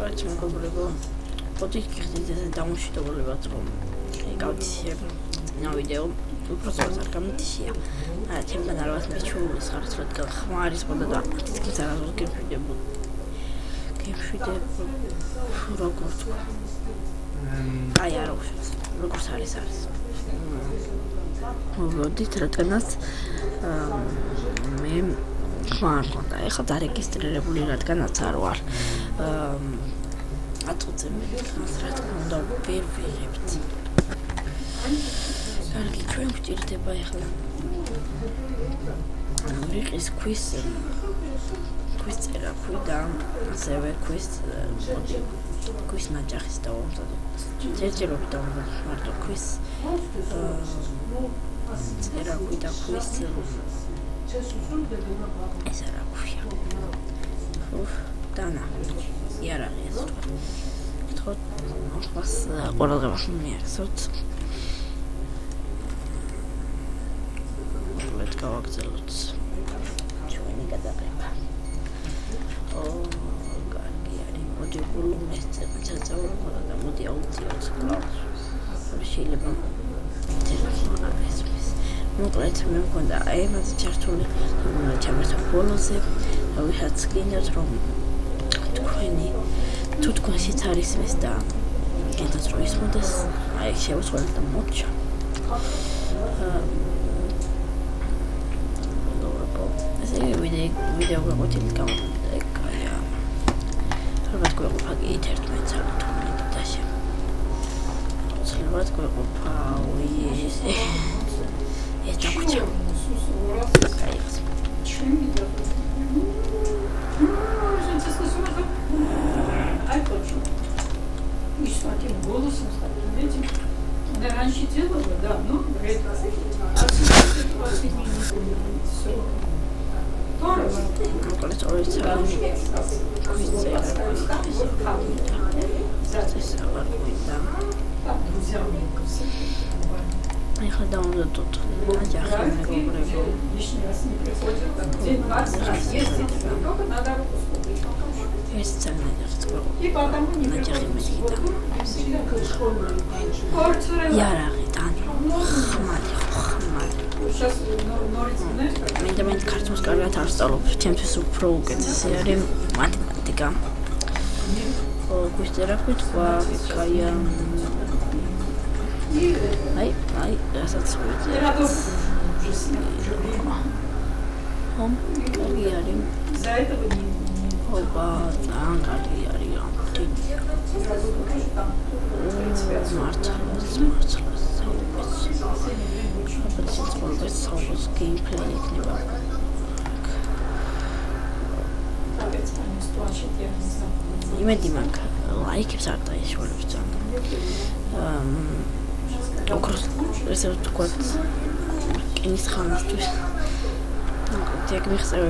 მოკლედ მეგობრებო, პოდკასტის ეს დამოუკიდებლად რომ გავდისებ ვიდეო უბრალოდ არ გამიდიშია. ჩემთან არ ვასმის ჩულის ხარც რადგან ხმარის მოდა და ის არასდროს გემშვიდებ როგორ თქვა. აი არ უშვებს, როგორც არის. მოვიდით რადგანაც მე ხმარ მქონდა. ეხლა დარეგისტრირებული რადგანაც არ ვარ. აწუწე მე ხმას რა თქმა უნდა ვერ ვიღებთ. კარგი, ჩვენ გვჭირდება ეხლა რიყის ქვის წერა და ასევე ქვის ნაჯახის დავამზადოთ. ჯერჯერობით დავამზადოთ მარტო ქვის წერა და ქვის ეს რა ქვია. დანა იარაღი ეს ხო ხმას ყურადღებას მიაქცევთ. გავაგზავნოთ ჩვენი გადაღება. კარგი არის. მოდი გულუნეს წაწევრობა და მოდი აუციოთ კლავს. შეიძლება ტელეფონს. მოკლედ მე მქონდა აი მას ჩართული ჩამერთა ბოლოზე და ვიღაც გინდათ რომ თუ თქვენშიც არის ეს და გინდათ რომ ისმოდეს აი შევსვათ და მოჩა. ვიდეო გაგვეთილი გამოდეკაია. ალბათ გვეყოფა კი 11 დაშა. ალბათ გვეყოფა ეს დაგვიჭა. კაი. Ай, почему? И что, тем голосом стать, видите? Да, раньше делала, да, ну, говорит, все. მოკლედ ორი წელი ეხლა დავამზადოთ ნაჯახი მეგობრებო. ეს ძალიან ნაჯახი მეკიდა. იარაღი ხმალი. მე ქართულს კარგად არ ვსწავლობ, ჩემთვის უფრო უკეთესი არის მათემატიკა. გვისწერა თქვა, კაია. აი, რასაც ვიწერა. კარგი არის. ოპა, ძალიან კარგი არის. მართლაც საუბრის გეიმპლეი იქნება. იმედი მაქვს ლაიქებს არ დაიშველებს ძალიან. ოქროს ესე ვთქვათ კენის ხანისთვის. ეგ მიღწევა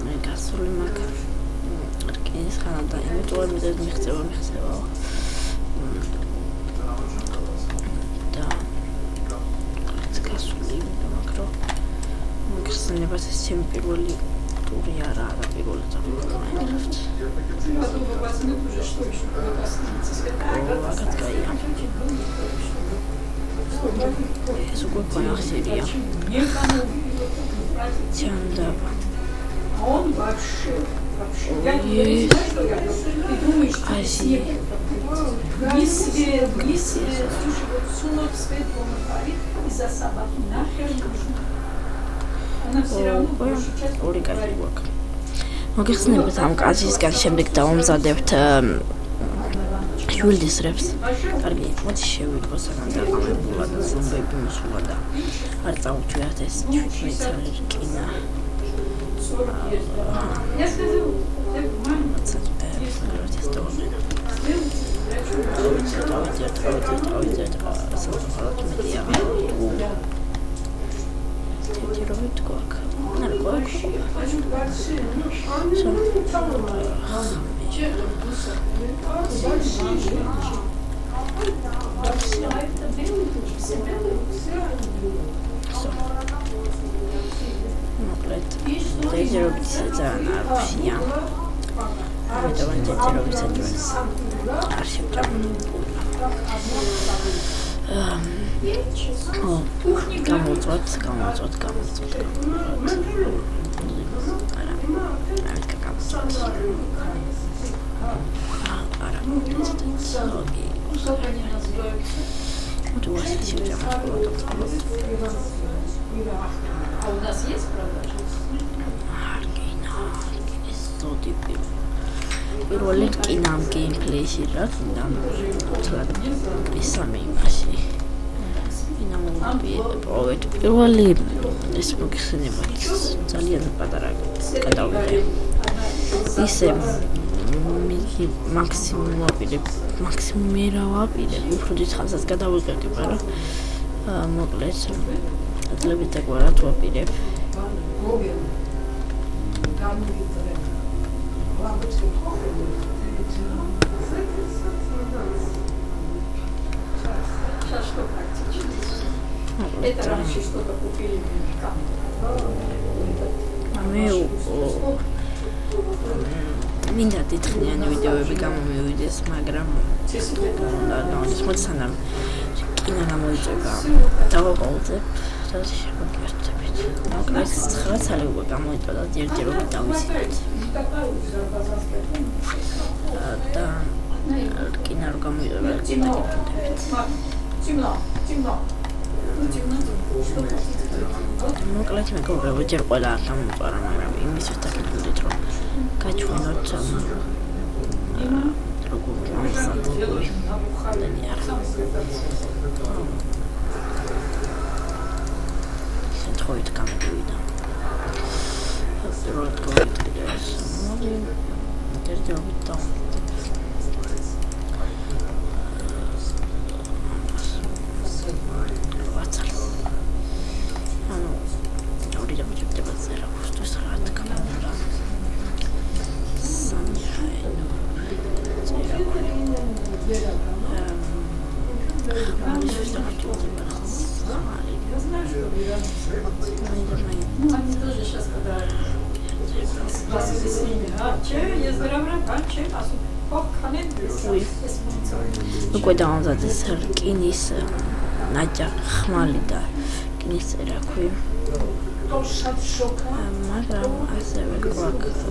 მე გასული მაქვს. კენის ხანა და იმიტომ მე მიღწევა. ხსენებას ეს ჩემი პირველი ტური არა პირველი წამოვიდეთ. ეს უკვე პანახსირია. ჩანდაბა. Он вообще. Я не знаю, что я ты думаешь, ни свет, слушай, вот сунул свет в фонарик из-за собаки нахер нужно. ორი კაცი გვაქვს. მოგეხსენებათ ამ კაცისგან შემდეგ დავამზადებთ ჟულდის რეპს. კარგი, მოდი შევიდო საგან დაყავებულა და ზომბები მოსულა და არ წავუჩვიათ ეს ჩვენი რკინა. Я сказал, Тетировать как? Наркотики. Მოკლედ, ზედერობიც ძალიან არაფია. ამიტომ ჯერჯერობისათვის არ შევჭამ. გამოწვათ. არა, вот у вас сейчас А у нас есть продажи? პირველი კინამ გეიმპლეიში რა თქმა უნდა ისამე იმაში პირველი ეს მოგხსენება ძალიან პატარა გადავიდე ისე მაქსიმუმი რა ვაპირებ უფრო დიდხანსაც გადავიღებდი მაგრამ მოკლედ ადლებით დაგვარად ვაპირებ Что практически? Это раньше что-то купили там. მინდა დიდხნიანი ვიდეოები გამომივიდეს, მაგრამ სანამ კინო გამოიწება, დავაყოლწებ და შევაკეთებ. მოკლედ 9 წელი უკვე გამოიწვა და ჯერჯერობით დავიზიდეთ. და კინო რო გამოიწვა, მოკლედ მეგობრებო, ჯერ ყველა არ გამომწვარა, მაგრამ იმისთვის დაგიბრუნდით, რომ გაჩვენოთ როგორ გამოსათქოი ხალენი არ სათხოვით გამოვიდა პირველად გავიდე ეს ჯერჯერობით და უკვე დავამზადეს რკინის ნაჭა ხმალი და რკინის წერაქვი მაგრამ ასევე გვაქვს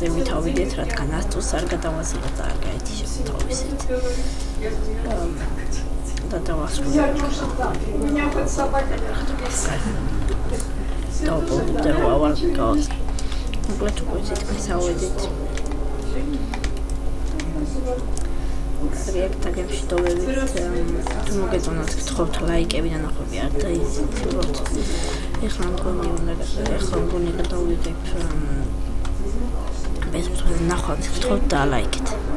მივთავიდეთ, რადგან ასწულს არ გადავასრულოთ და არ გაეთიშებ თავისით. და დავასრულოთ. დავბოლდე რომ ავალ გავაკეთე. მოკლედ უკვე თითქმის ავედით. რეაქტაგებში დოვევით, თუ მოგეწონათ გთხოვთ ლაიკები და ნახვები არ დაიზიაროთ. ეხლა მგონი გადავიდეთ. ეს ნახვად გთხოვთ და ლაიქეთ.